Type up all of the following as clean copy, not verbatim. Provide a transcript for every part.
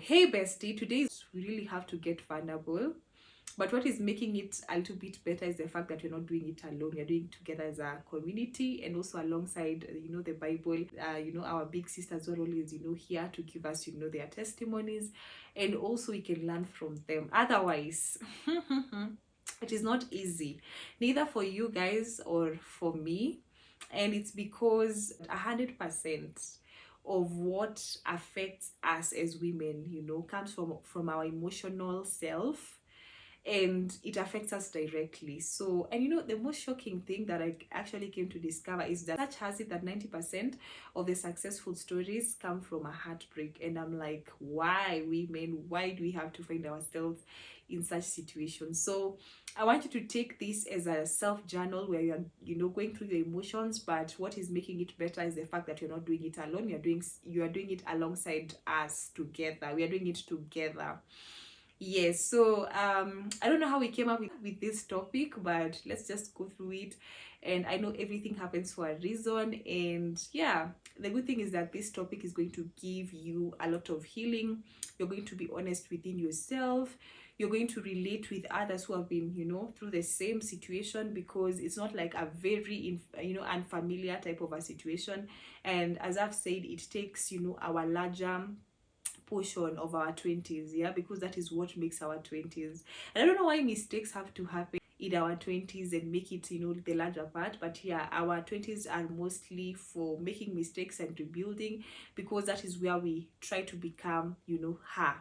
Hey bestie, today we really have to get vulnerable. But what is making it a little bit better is the fact that you're not doing it alone. You're doing it together as a community and also alongside, the Bible. Our big sisters are always, here to give us, their testimonies, and also we can learn from them. Otherwise, it is not easy, neither for you guys or for me. And it's because 100% of what affects us as women, comes from our emotional self, and it affects us directly. So, and the most shocking thing that I actually came to discover is that such has it that 90% of the successful stories come from a heartbreak. And I'm like, why women? Why do we have to find ourselves in such situations? So I want you to take this as a self journal where you're, going through your emotions, but what is making it better is the fact that you're not doing it alone. You are doing it alongside us together. We are doing it together. Yes, so I don't know how we came up with this topic, but let's just go through it. And I know everything happens for a reason. And yeah, the good thing is that this topic is going to give you a lot of healing. You're going to be honest within yourself. You're going to relate with others who have been, through the same situation, because it's not like a very, unfamiliar type of a situation. And as I've said, it takes, our larger portion of our 20s, yeah, because that is what makes our 20s. And I don't know why mistakes have to happen in our 20s and make it, the larger part, but yeah, our 20s are mostly for making mistakes and rebuilding, because that is where we try to become, her.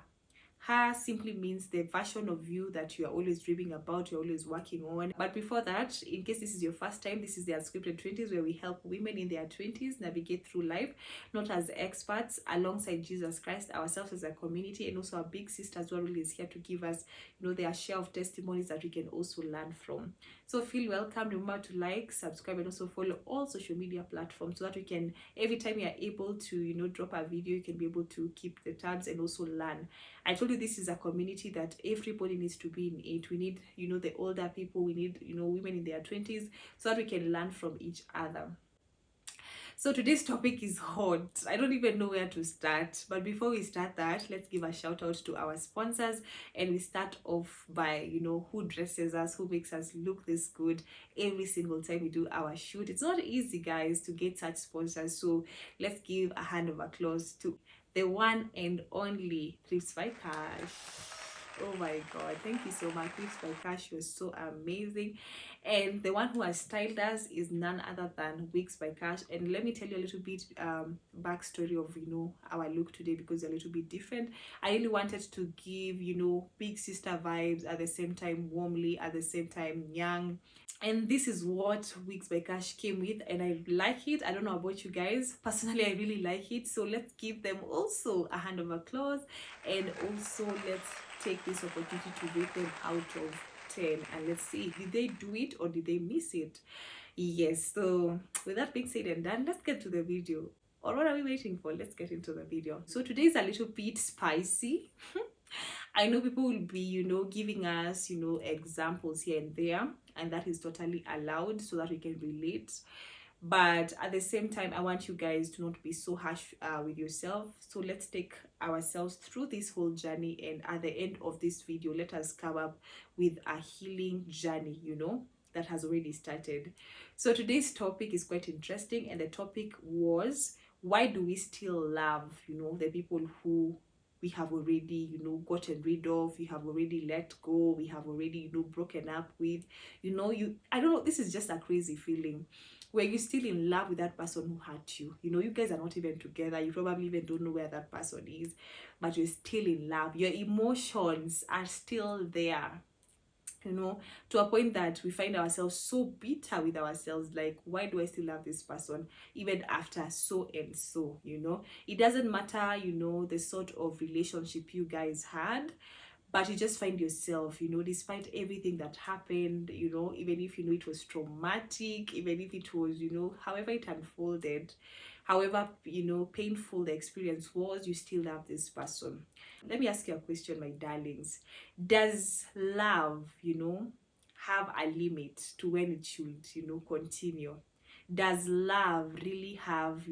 Her simply means the version of you that you are always dreaming about, you're always working on. But before that, in case this is your first time, this is the Unscripted 20s, where we help women in their 20s navigate through life, not as experts, alongside Jesus Christ, ourselves as a community, and also our big sisters who are always here to give us, their share of testimonies that we can also learn from. So feel welcome. Remember to like, subscribe, and also follow all social media platforms so that we can, every time you are able to, drop a video, you can be able to keep the tabs and also learn. I told you this is a community that everybody needs to be in it. We need, the older people, we need, women in their 20s, so that we can learn from each other. So today's topic is hot. I don't even know where to start. But before we start that, let's give a shout out to our sponsors. And we start off by, who dresses us, who makes us look this good every single time we do our shoot. It's not easy, guys, to get such sponsors. So let's give a hand of applause to the one and only Thrifts by Cash. Oh my god, thank you so much. Thrifts by Cash was so amazing. And the one who has styled us is none other than Wigs by Cash. And let me tell you a little bit backstory of our look today, because they're a little bit different. I really wanted to give big sister vibes, at the same time warmly, at the same time young. And this is what Wigs by Cash came with, and I like it. I don't know about you guys. Personally, I really like it. So let's give them also a hand of applause, and also let's take this opportunity to rate them out of 10, and let's see, did they do it or did they miss it? Yes, so with that being said and done, let's get to the video. Or what are we waiting for? Let's get into the video. So today is a little bit spicy. I know people will be, giving us, examples here and there, and that is totally allowed so that we can relate. But at the same time, I want you guys to not be so harsh with yourself. So let's take ourselves through this whole journey, and at the end of this video, let us come up with a healing journey, that has already started. So today's topic is quite interesting, and the topic was, why do we still love, the people who we have already, gotten rid of, we have already let go, we have already, broken up with, I don't know, this is just a crazy feeling where you're still in love with that person who hurt you. You guys are not even together. You probably even don't know where that person is, but you're still in love. Your emotions are still there, to a point that we find ourselves so bitter with ourselves, like, why do I still love this person even after so and so? It doesn't matter, the sort of relationship you guys had, but you just find yourself, despite everything that happened, even if it was traumatic, even if it was, however it unfolded, however painful the experience was, you still love this person. Let me ask you a question, my darlings. Does love, have a limit to when it should, continue? Does love really have,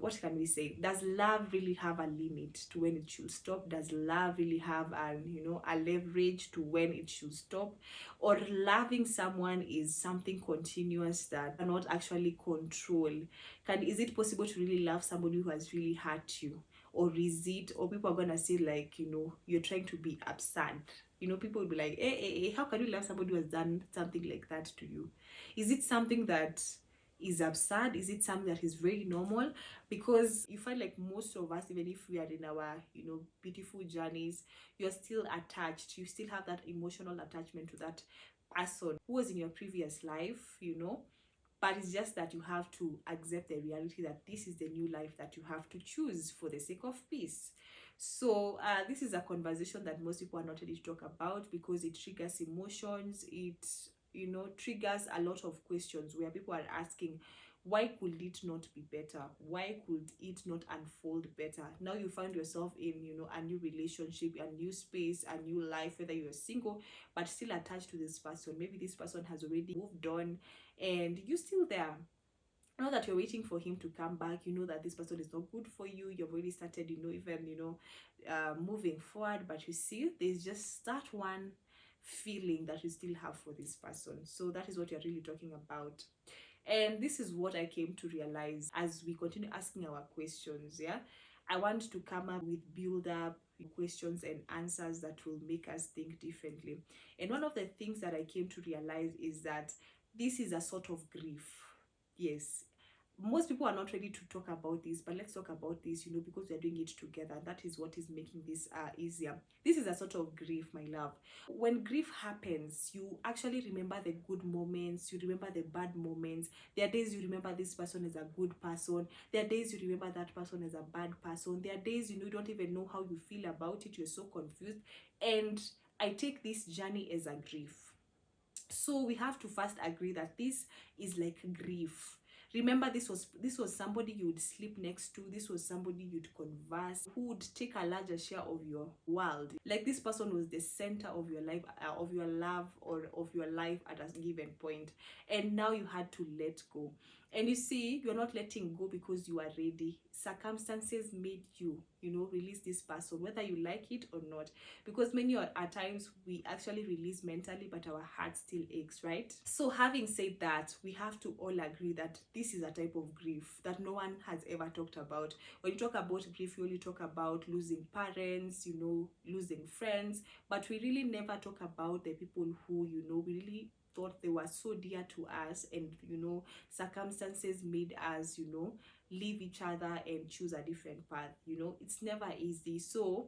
what can we say, does love really have a limit to when it should stop? Does love really have an, you know, a leverage to when it should stop? Or loving someone is something continuous that cannot actually control? Is it possible to really love somebody who has really hurt you? Or is it, or people are gonna say, like, you know, you're trying to be absurd? You know, people will be like, how can you love somebody who has done something like that to you? Is it something that is absurd? Is it something that is very normal? Because you find like most of us, even if we are in our, you know, beautiful journeys, you're still attached. You still have that emotional attachment to that person who was in your previous life, you know. But it's just that you have to accept the reality that this is the new life that you have to choose for the sake of peace. So this is a conversation that most people are not ready to talk about, because it triggers emotions. It, you know, triggers a lot of questions where people are asking, why could it not be better? Why could it not unfold better? Now you find yourself in, you know, a new relationship, a new space, a new life, whether you're single but still attached to this person. Maybe this person has already moved on and you're still there. Now that you're waiting for him to come back, you know that this person is not good for you. You've already started, you know, even, you know, moving forward, but you see there's just that one feeling that you still have for this person. So that is what you're really talking about. And this is what I came to realize as we continue asking our questions. Yeah, I want to come up with build up questions and answers that will make us think differently. And one of the things that I came to realize is that this is a sort of grief. Yes, most people are not ready to talk about this, but let's talk about this, you know, because we're doing it together. That is what is making this easier. This is a sort of grief, my love. When grief happens, you actually remember the good moments, you remember the bad moments. There are days you remember this person as a good person, there are days you remember that person as a bad person, there are days, you know, you don't even know how you feel about it, you're so confused. And I take this journey as a grief. So we have to first agree that this is like grief. Remember, this was somebody you would sleep next to. This was somebody you'd converse, who would take a larger share of your world. Like, this person was the center of your life, of your love, or of your life at a given point, and now you had to let go. And you see, you're not letting go because you are ready. Circumstances made you, you know, release this person, whether you like it or not. Because many at times we actually release mentally, but our heart still aches, right? So having said that, we have to all agree that this is a type of grief that no one has ever talked about. When you talk about grief, you only talk about losing parents, you know, losing friends, but we really never talk about the people who, you know, we really thought they were so dear to us, and, you know, circumstances made us, you know, leave each other and choose a different path. You know, it's never easy. So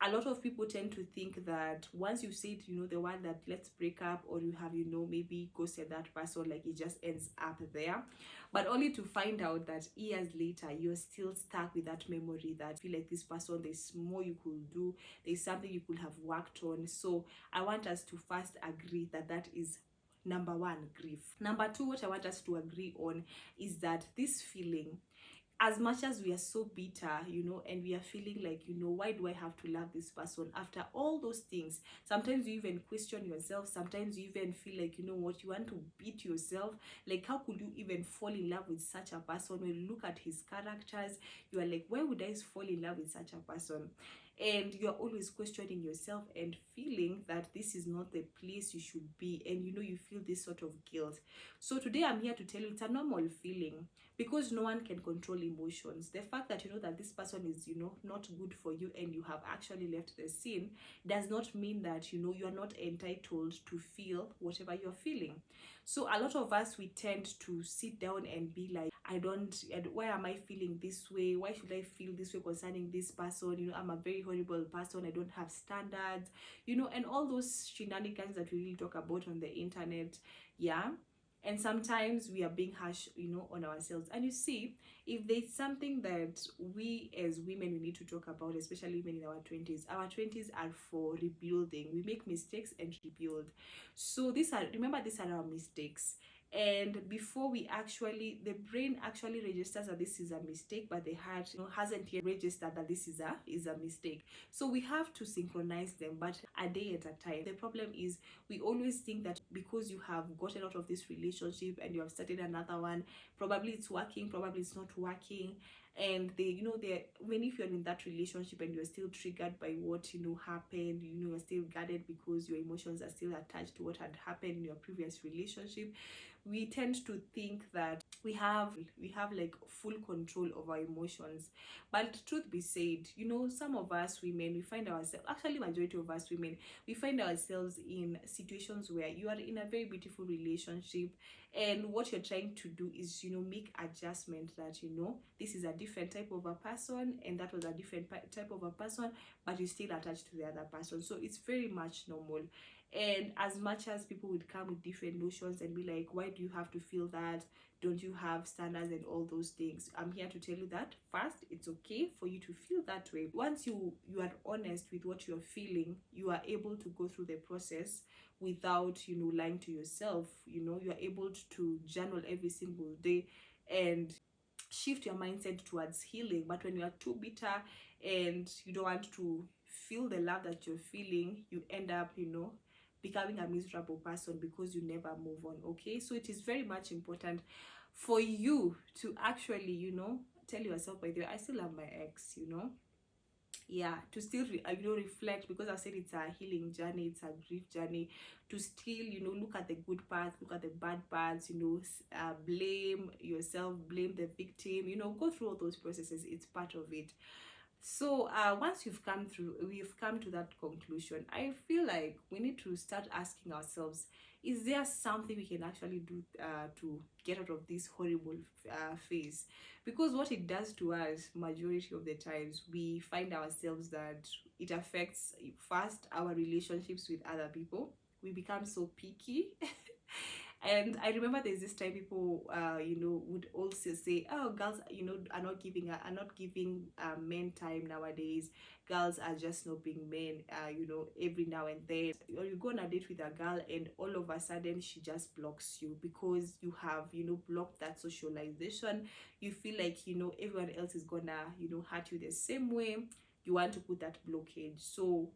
a lot of people tend to think that once you said, you know, the one that let's break up, or you have, you know, maybe ghosted that person, like it just ends up there, but only to find out that years later you're still stuck with that memory, that feel like this person, there's more you could do, there's something you could have worked on. So I want us to first agree that that is number one, grief. Number two, what I want us to agree on is that this feeling, as much as we are so bitter, you know, and we are feeling like, you know, why do I have to love this person after all those things? Sometimes you even question yourself. Sometimes you even feel like, you know what, you want to beat yourself. Like, how could you even fall in love with such a person? When you look at his characters, you are like, why would I fall in love with such a person? And you're always questioning yourself and feeling that this is not the place you should be, and, you know, you feel this sort of guilt. So today I'm here to tell you it's a normal feeling, because no one can control emotions. The fact that you know that this person is, you know, not good for you, and you have actually left the scene, does not mean that, you know, you are not entitled to feel whatever you're feeling. So a lot of us, we tend to sit down and be like, why am I feeling this way? Why should I feel this way concerning this person? You know, I'm a very horrible person, I don't have standards, you know, and all those shenanigans that we really talk about on the internet. Yeah. And sometimes we are being harsh, you know, on ourselves. And you see, if there's something that we as women, we need to talk about, especially women in our 20s are for rebuilding. We make mistakes and rebuild. So remember, these are our mistakes. and before we actually, the brain actually registers that this is a mistake, but the heart, hasn't yet registered that this is a mistake. So we have to synchronize them, but a day at a time. The problem is we always think that because you have gotten out of this relationship and you have started another one, probably it's working, probably it's not working. And they, they, even if you're in that relationship and you're still triggered by what happened, you're still guarded because your emotions are still attached to what had happened in your previous relationship, we tend to think that we have like full control of our emotions. But truth be said, some of us women, we find ourselves, actually majority of us women, we find ourselves in situations where you are in a very beautiful relationship, and what you're trying to do is make adjustment that this is a different type of a person and that was a different type of a person, but you're still attached to the other person. So it's very much normal. And as much as people would come with different notions and be like, why do you have to feel that, don't you have standards and all those things, I'm here to tell you that first, it's okay for you to feel that way. Once you are honest with what you're feeling, you are able to go through the process without lying to yourself. You are able to journal every single day and shift your mindset towards healing. But when you are too bitter and you don't want to feel the love that you're feeling, you end up becoming a miserable person because you never move on. Okay, so it is very much important for you to actually tell yourself, by the way, I still love my ex. Yeah, to still reflect, because I said it's a healing journey, it's a grief journey, to still look at the good parts, look at the bad parts, blame yourself, blame the victim, go through all those processes. It's part of it. So once we've come to that conclusion, I feel like we need to start asking ourselves, is there something we can actually do to get out of this horrible phase? Because what it does to us, majority of the times, we find ourselves that it affects first our relationships with other people. We become so picky. And I remember there's this time people would also say, oh, girls are not giving men time nowadays. Girls are just not being men, every now and then. Or you go on a date with a girl and all of a sudden she just blocks you because you have blocked that socialization. You feel like everyone else is gonna hurt you the same way. You want to put that blockage. So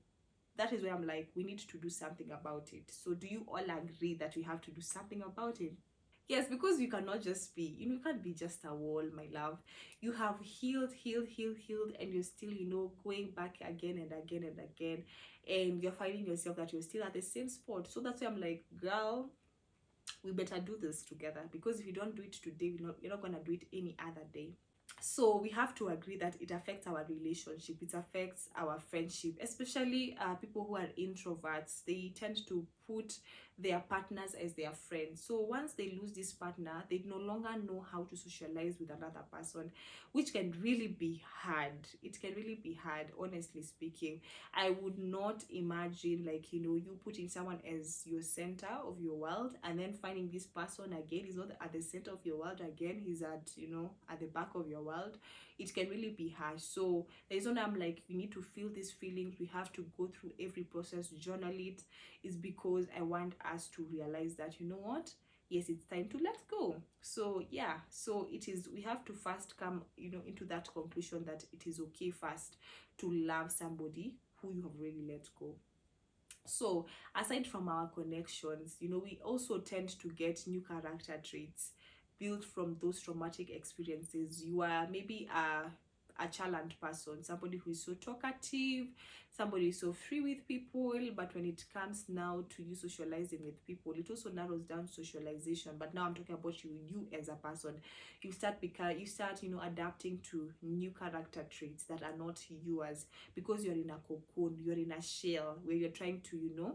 that is where I'm like, we need to do something about it. So do you all agree that we have to do something about it? Yes, because you cannot just be, you can't be just a wall, my love. You have healed, and you're still, going back again and again and again, and you're finding yourself that you're still at the same spot. So that's why I'm like, girl, we better do this together, because if you don't do it today, you're not gonna do it any other day. So we have to agree that it affects our relationship, it affects our friendship, especially people who are introverts. They tend to put their partners as their friends. So once they lose this partner, they no longer know how to socialize with another person, which can really be hard. It can really be hard, honestly speaking. I would not imagine, like, you putting someone as your center of your world, and then finding this person again, he's not at the center of your world again, he's at at the back of your world. It can really be harsh. So there's no, I'm like, we need to feel these feelings, we have to go through every process, journal it. Is because I want us to realize that, what, yes, it's time to let go. So yeah, so it is, we have to first come into that conclusion that it is okay first to love somebody who you have already let go. So aside from our connections, we also tend to get new character traits built from those traumatic experiences. You are maybe a challenged person, somebody who is so talkative, somebody who is so free with people, but when it comes now to you socializing with people, it also narrows down socialization. But now I'm talking about you as a person. You start adapting to new character traits that are not yours, because you're in a cocoon, you're in a shell where you're trying to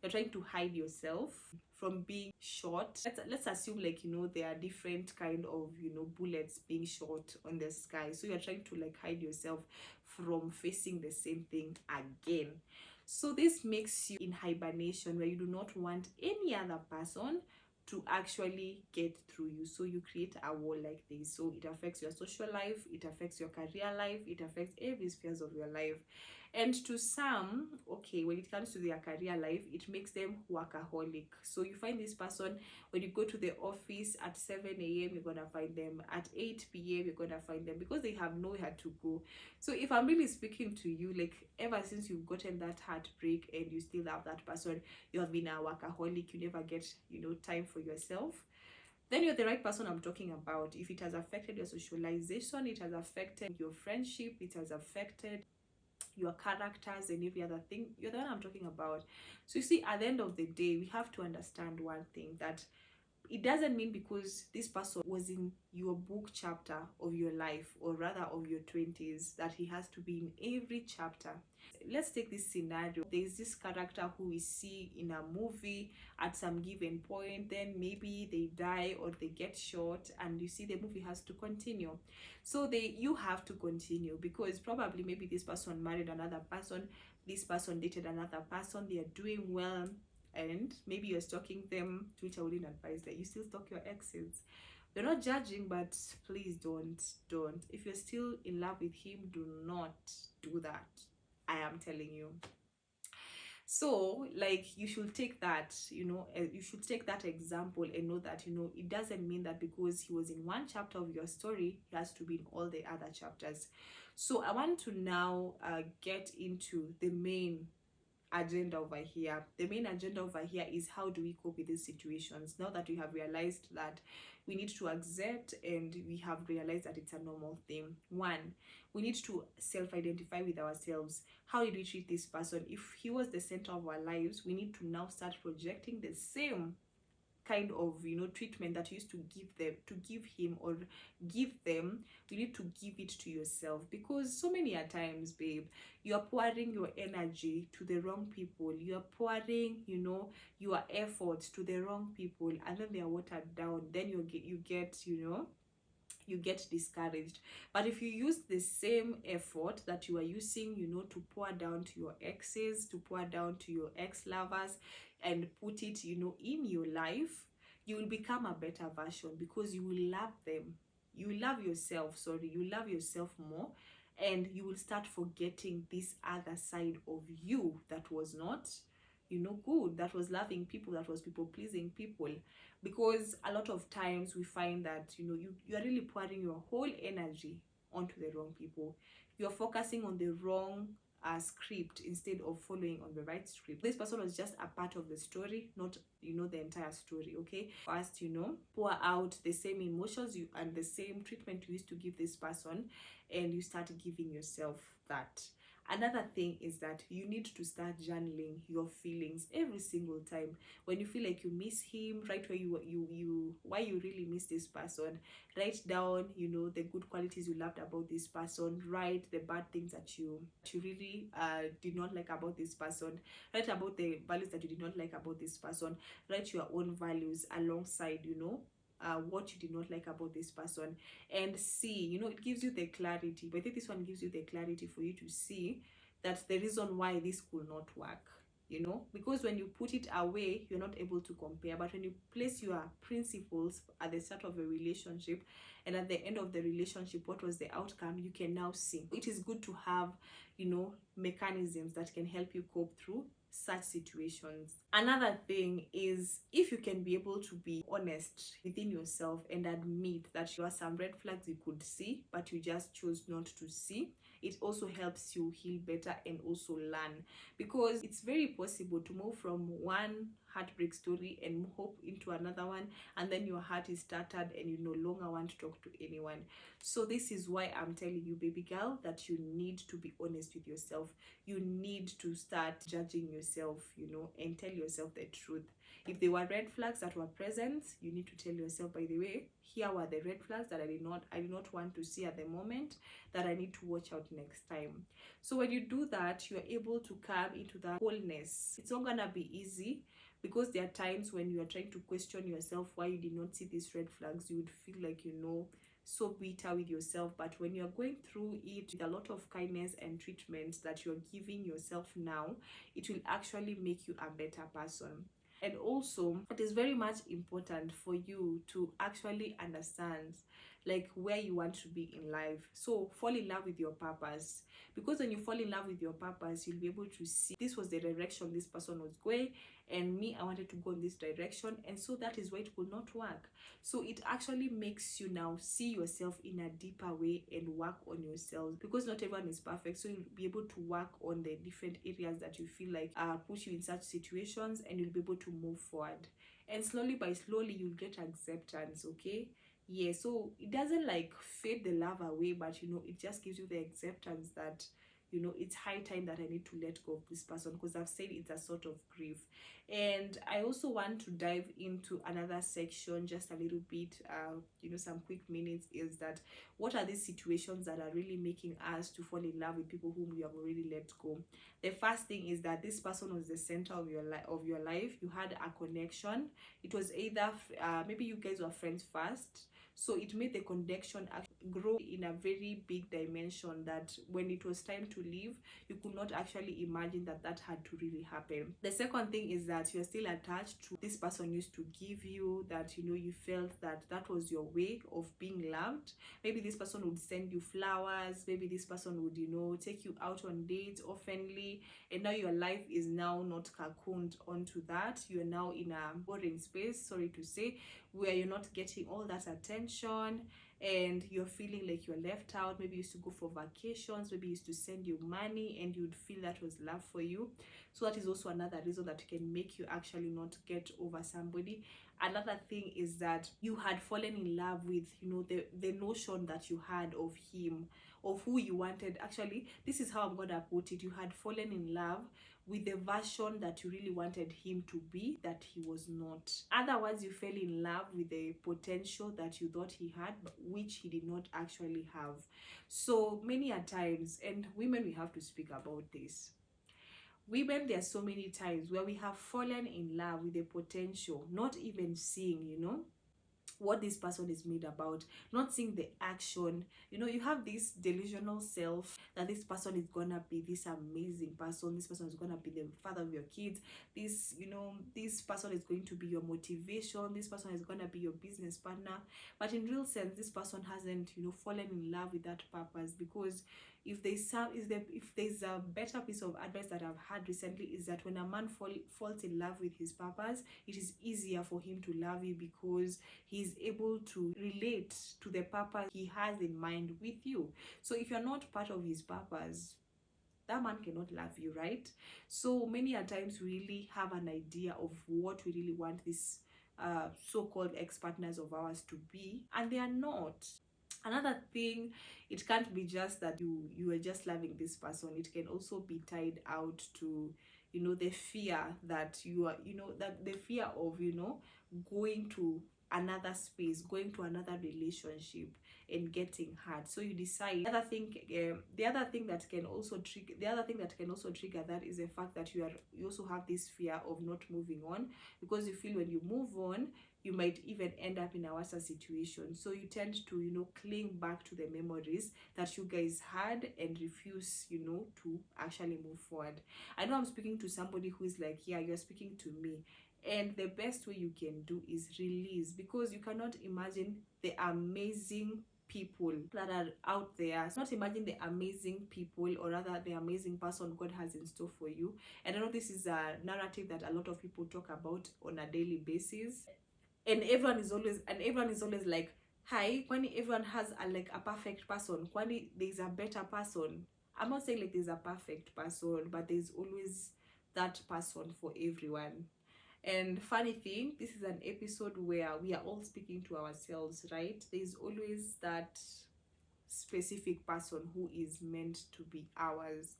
you're trying to hide yourself from being shot. Let's assume, like, there are different kind of bullets being shot on the sky, so you're trying to like hide yourself from facing the same thing again. So this makes you in hibernation, where you do not want any other person to actually get through you. So you create a wall like this. So it affects your social life, it affects your career life, it affects every spheres of your life. And to some, okay, when it comes to their career life, it makes them workaholic. So you find this person, when you go to the office at 7 a.m., you're gonna find them. At 8 p.m., you're gonna find them, because they have nowhere to go. So if I'm really speaking to you, like, ever since you've gotten that heartbreak and you still have that person, you have been a workaholic, you never get, time for yourself, then you're the right person I'm talking about. If it has affected your socialization, it has affected your friendship, it has affected your characters and every other thing, you're the one I'm talking about. So you see, at the end of the day, we have to understand one thing, that it doesn't mean because this person was in your book chapter of your life, or rather of your 20s, that he has to be in every chapter. Let's take this scenario. There's this character who we see in a movie at some given point, then maybe they die or they get shot, and you see the movie has to continue. So you have to continue, because probably maybe this person married another person, this person dated another person, they are doing well, and maybe you're stalking them, which I wouldn't advise that you still stalk your exes. We're not judging, but please don't. If you're still in love with him, do not do that. I am telling you. So, like, you should take that, you should take that example and know that, it doesn't mean that because he was in one chapter of your story, he has to be in all the other chapters. So I want to now get into the main agenda over here. The main agenda over here is, how do we cope with these situations now that we have realized that we need to accept, and we have realized that it's a normal thing. One, we need to self-identify with ourselves. How did we treat this person? If he was the center of our lives, we need to now start projecting the same kind of treatment that you used to give him or give them. You need to give it to yourself, because so many a times, babe, you are pouring your energy to the wrong people, you are pouring your efforts to the wrong people, and then they are watered down. Then you get discouraged. But if you use the same effort that you are using to pour down to your exes, to pour down to your ex-lovers, and put it in your life, you will become a better version, because you will love them, you will love yourself, you love yourself more, and you will start forgetting this other side of you that was not good, that was loving people, that was people pleasing people. Because a lot of times we find that you are really pouring your whole energy onto the wrong people. You're focusing on the wrong script instead of following on the right script. This person was just a part of the story, not the entire story. Okay, first pour out the same emotions and the same treatment you used to give this person, and you start giving yourself that. Another thing is that you need to start journaling your feelings every single time. When you feel like you miss him, write where why you really miss this person. Write down the good qualities you loved about this person. Write the bad things that you really did not like about this person. Write about the values that you did not like about this person. Write your own values alongside what you did not like about this person, and see, it gives you the clarity. But I think this one gives you the clarity for you to see that the reason why this could not work, because when you put it away, you're not able to compare. But when you place your principles at the start of a relationship, and at the end of the relationship, what was the outcome, you can now see. It is good to have mechanisms that can help you cope through such situations. Another thing is, if you can be able to be honest within yourself and admit that there are some red flags you could see but you just chose not to see, it also helps you heal better and also learn. Because it's very possible to move from one heartbreak story and hope into another one, and then your heart is shattered and you no longer want to talk to anyone. So this is why I'm telling you, baby girl, that you need to be honest with yourself. You need to start judging yourself, and tell yourself the truth. If there were red flags that were present, you need to tell yourself, by the way, here were the red flags that I did not want to see at the moment, that I need to watch out next time. So when you do that, you're able to come into that wholeness. It's not gonna be easy, because there are times when you are trying to question yourself why you did not see these red flags. You would feel like so bitter with yourself. But when you're going through it with a lot of kindness and treatment that you're giving yourself now, it will actually make you a better person. And also, it is very much important for you to actually understand, like where you want to be in life. So fall in love with your purpose, because when you fall in love with your purpose, you'll be able to see this was the direction this person was going, and me, I wanted to go in this direction, and so that is why it could not work. So it actually makes you now see yourself in a deeper way and work on yourselves, because not everyone is perfect. So you'll be able to work on the different areas that you feel like put you in such situations, and you'll be able to move forward. And slowly by slowly you'll get acceptance. Okay, yeah, so it doesn't like fade the love away, but you know, it just gives you the acceptance that, you know, it's high time that I need to let go of this person, because I've said it's a sort of grief. And I also want to dive into another section just a little bit, you know, some quick minutes, is that what are these situations that are really making us to fall in love with people whom we have already let go? The first thing is that this person was the center of your life. You had a connection. It was either maybe you guys were friends first, so it made the connection grow in a very big dimension, that when it was time to leave, you could not actually imagine that that had to really happen. The second thing is that you're still attached to this person used to give you, that you know, you felt that that was your way of being loved. Maybe this person would send you flowers, maybe this person would, you know, take you out on dates oftenly, and now your life is now not cocooned onto that. You're now in a boring space, sorry to say, where you're not getting all that attention, and you're feeling like you're left out. Maybe you used to go for vacations, maybe used to send you money, and you'd feel that was love for you. So that is also another reason that can make you actually not get over somebody. Another thing is that you had fallen in love with, you know, the notion that you had of him, of who you wanted. Actually, this is how I'm gonna put it: you had fallen in love with the version that you really wanted him to be, that he was not. Otherwise, you fell in love with the potential that you thought he had, which he did not actually have. So many a times, and women, we have to speak about this. Women, there are so many times where we have fallen in love with the potential, not even seeing, you know, what this person is made about, not seeing the action. You know, you have this delusional self that this person is gonna be this amazing person, this person is gonna be the father of your kids, this, you know, this person is going to be your motivation, this person is gonna be your business partner. But in real sense, this person hasn't, you know, fallen in love with that purpose. Because if there's a better piece of advice that I've had recently, is that when a man falls in love with his purpose, it is easier for him to love you, because he's able to relate to the purpose he has in mind with you. So if you're not part of his purpose, that man cannot love you, right? So many a times we really have an idea of what we really want this so-called ex-partners of ours to be, and they are not. Another thing, it can't be just that you are just loving this person. It can also be tied out to, you know, the fear that you are, you know, that the fear of, you know, going to another space, going to another relationship and getting hurt. So you decide. The other thing that can also trigger that is the fact that you also have this fear of not moving on, because you feel when you move on, you might even end up in a worse situation. So you tend to, you know, cling back to the memories that you guys had and refuse, you know, to actually move forward. I know I'm speaking to somebody who is like, yeah, you're speaking to me. And the best way you can do is release, because you cannot imagine the amazing people that are out there. So not imagine the amazing people, or rather the amazing person God has in store for you. And I know this is a narrative that a lot of people talk about on a daily basis, and everyone is always like, hi, kwani everyone has a perfect person, kwani there's a better person. I'm not saying like there's a perfect person, but there's always that person for everyone. And funny thing, this is an episode where we are all speaking to ourselves, right? There's always that specific person who is meant to be ours.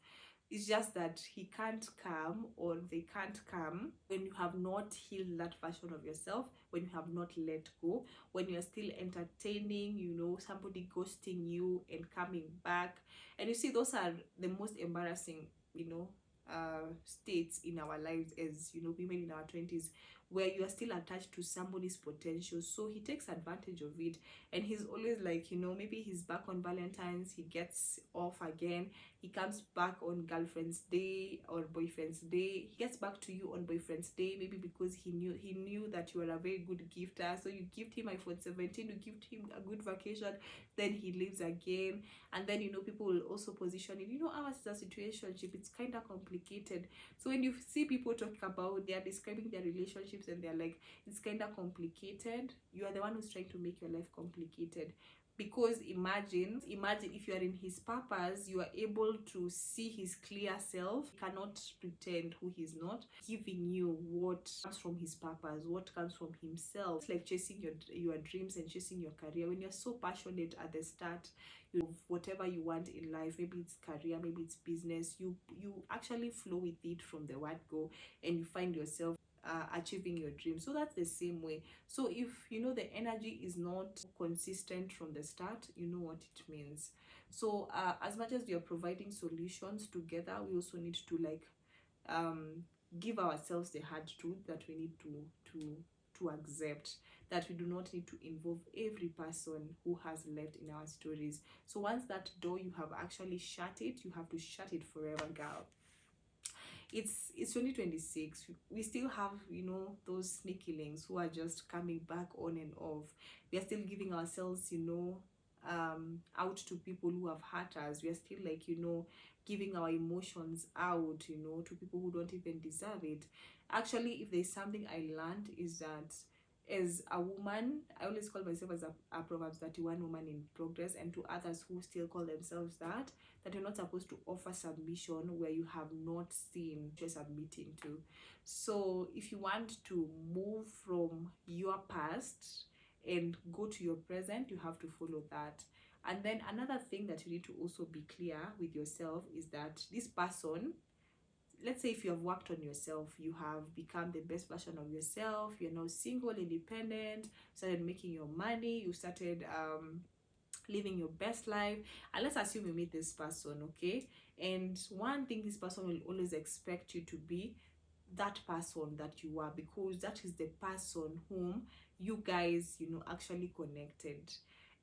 It's just that he can't come, or they can't come, when you have not healed that version of yourself, when you have not let go, when you're still entertaining, you know, somebody ghosting you and coming back. And you see, those are the most embarrassing, you know, states in our lives as, you know, women in our 20s, where you are still attached to somebody's potential. So he takes advantage of it, and he's always like, maybe he's back on Valentine's, he gets off again, he comes back on girlfriend's day or boyfriend's day, he gets back to you on boyfriend's day, maybe because he knew that you are a very good gifter, so you gift him iPhone 17, you gift him a good vacation, then he leaves again. And then people will also position it, ours is a situationship, it's kind of complicated. So when you see people talk about, they are describing their relationships and they're like, it's kind of complicated, you are the one who's trying to make your life complicated. Because imagine if you are in his purpose, you are able to see his clear self. He cannot pretend who he's not, giving you what comes from his purpose, what comes from himself. It's like chasing your dreams and chasing your career. When you're so passionate at the start of whatever you want in life, maybe it's career, maybe it's business, you actually flow with it from the word go, and you find yourself achieving your dream. So that's the same way. So if the energy is not consistent from the start, you know what it means. So as much as we are providing solutions together, we also need to like give ourselves the hard truth that we need to accept, that we do not need to involve every person who has left in our stories. So once that door, you have actually shut it, you have to shut it forever, girl. It's 2026, we still have those sneaky links who are just coming back on and off. We are still giving ourselves out to people who have hurt us. We are still like giving our emotions out to people who don't even deserve it. Actually, if there's something I learned, is that as a woman, I always call myself as a Proverbs 31 woman in progress, and to others who still call themselves that you're not supposed to offer submission where you have not seen you're submitting to. So if you want to move from your past and go to your present, you have to follow that. And then another thing that you need to also be clear with yourself is that this person, let's say if you have worked on yourself, you have become the best version of yourself, you're now single, independent, started making your money, you started living your best life, and let's assume you meet this person, okay? And one thing, this person will always expect you to be that person that you are, because that is the person whom you guys actually connected.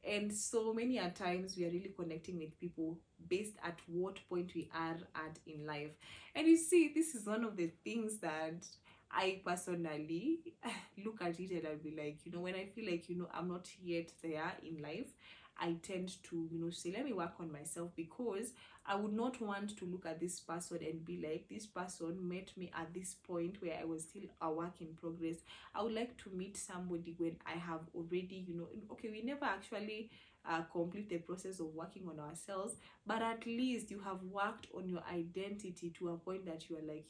And so many a times we are really connecting with people based at what point we are at in life. And you see, this is one of the things that I personally look at it and I'll be like, when I feel like I'm not yet there in life, I tend to say, let me work on myself, because I would not want to look at this person and be like, this person met me at this point where I was still a work in progress. I would like to meet somebody when I have already, okay, we never actually complete the process of working on ourselves, but at least you have worked on your identity to a point that you are like,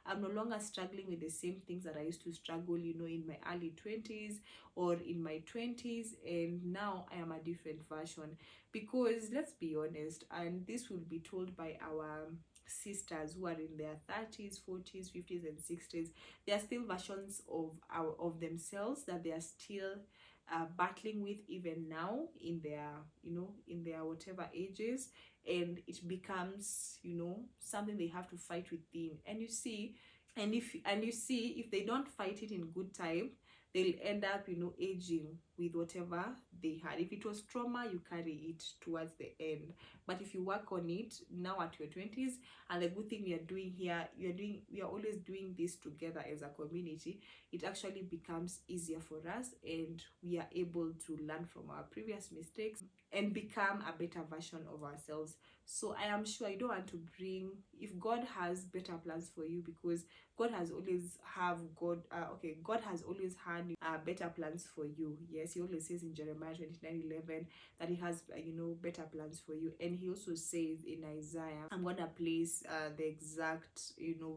I'm no longer struggling with the same things that I used to struggle, in my early 20s or in my 20s, and now I am a different version. Because let's be honest, and this will be told by our sisters who are in their 30s, 40s, 50s and 60s, they are still versions of themselves that they are still battling with even now in their in their whatever ages, and it becomes something they have to fight within. And you see, if they don't fight it in good time, they'll end up aging with whatever they had. If it was trauma, you carry it towards the end. But if you work on it now at your 20s, and the good thing we are doing here, we are always doing this together as a community, it actually becomes easier for us, and we are able to learn from our previous mistakes and become a better version of ourselves. So I am sure you don't want to bring, if God has better plans for you, because God has always God has always had better plans for you. Yes, he always says in Jeremiah 29:11 that he has better plans for you. And he also says in Isaiah, I'm gonna place the exact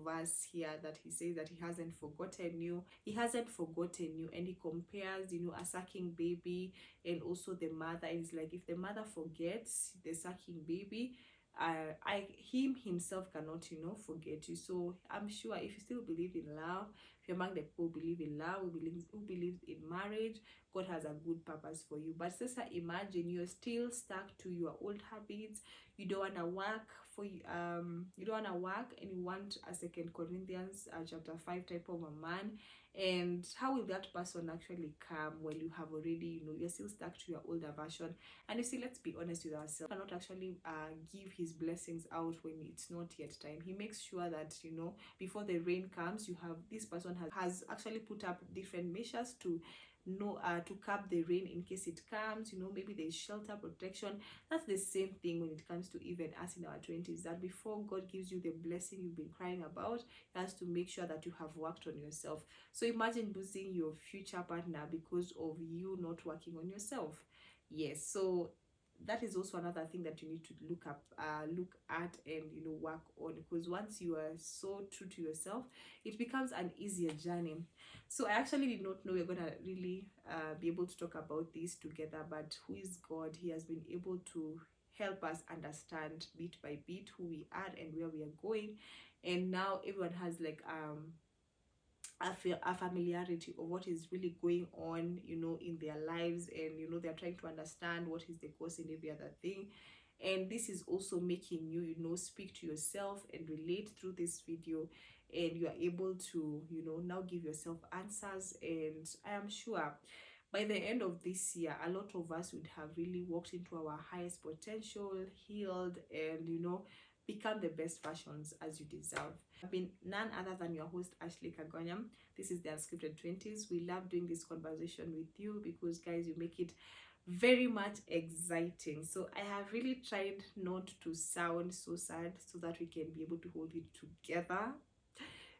verse here, that he says that he hasn't forgotten you. And he compares a sucking baby and also the mother. And it's like, if the mother forgets the sucking baby, him himself cannot forget you. So I'm sure if you still believe in love, if you're among the people who believe in love, who believes in marriage, God has a good purpose for you. But sister, imagine you're still stuck to your old habits, you don't want to work for you don't want to work and you want a Second Corinthians chapter 5 type of a man, and how will that person actually come when you have already, you're still stuck to your older version? And you see, let's be honest with ourselves, cannot actually give his blessings out when it's not yet time. He makes sure that, before the rain comes, you have this person has actually put up different measures to to cap the rain in case it comes. Maybe there's shelter, protection. That's the same thing when it comes to even us in our 20s, that before God gives you the blessing you've been crying about, He has to make sure that you have worked on yourself. So imagine losing your future partner because of you not working on yourself. Yes, so that is also another thing that you need to look at and work on, because once you are so true to yourself, it becomes an easier journey. So I actually did not know we're gonna really be able to talk about this together, but who is God? He has been able to help us understand bit by bit who we are and where we are going. And now everyone has like a familiarity of what is really going on, in their lives, and they're trying to understand what is the cause in every other thing. And this is also making you, speak to yourself and relate through this video, and you are able to, now give yourself answers. And I am sure by the end of this year, a lot of us would have really walked into our highest potential, healed, and become the best versions as you deserve. I've been none other than your host, Ashley Kagonyam. This is the Unscripted 20s. We love doing this conversation with you because, guys, you make it very much exciting. So I have really tried not to sound so sad so that we can be able to hold it together,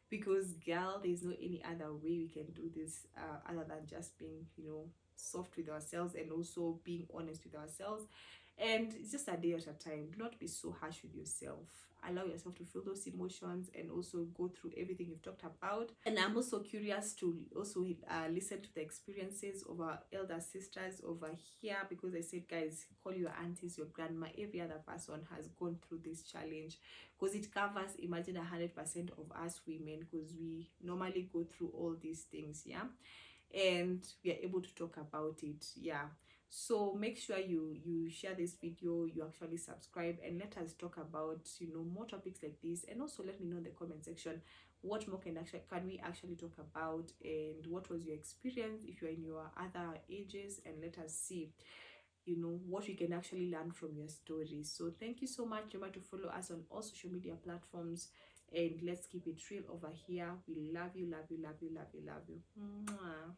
because girl, there's no any other way we can do this other than just being, soft with ourselves and also being honest with ourselves. And it's just a day at a time. Do not be so harsh with yourself. Allow yourself to feel those emotions and also go through everything you've talked about. And I'm also curious to also listen to the experiences of our elder sisters over here, because I said, guys, call your aunties, your grandma, every other person has gone through this challenge, because it covers, imagine, 100% of us women, because we normally go through all these things, yeah, and we are able to talk about it, yeah. So make sure you share this video, you actually subscribe, and let us talk about more topics like this. And also let me know in the comment section what more can we actually talk about, and what was your experience if you're in your other ages, and let us see what we can actually learn from your story. So thank you so much. Remember to follow us on all social media platforms, and let's keep it real over here. We love you, love you, love you, love you, love you. Mwah.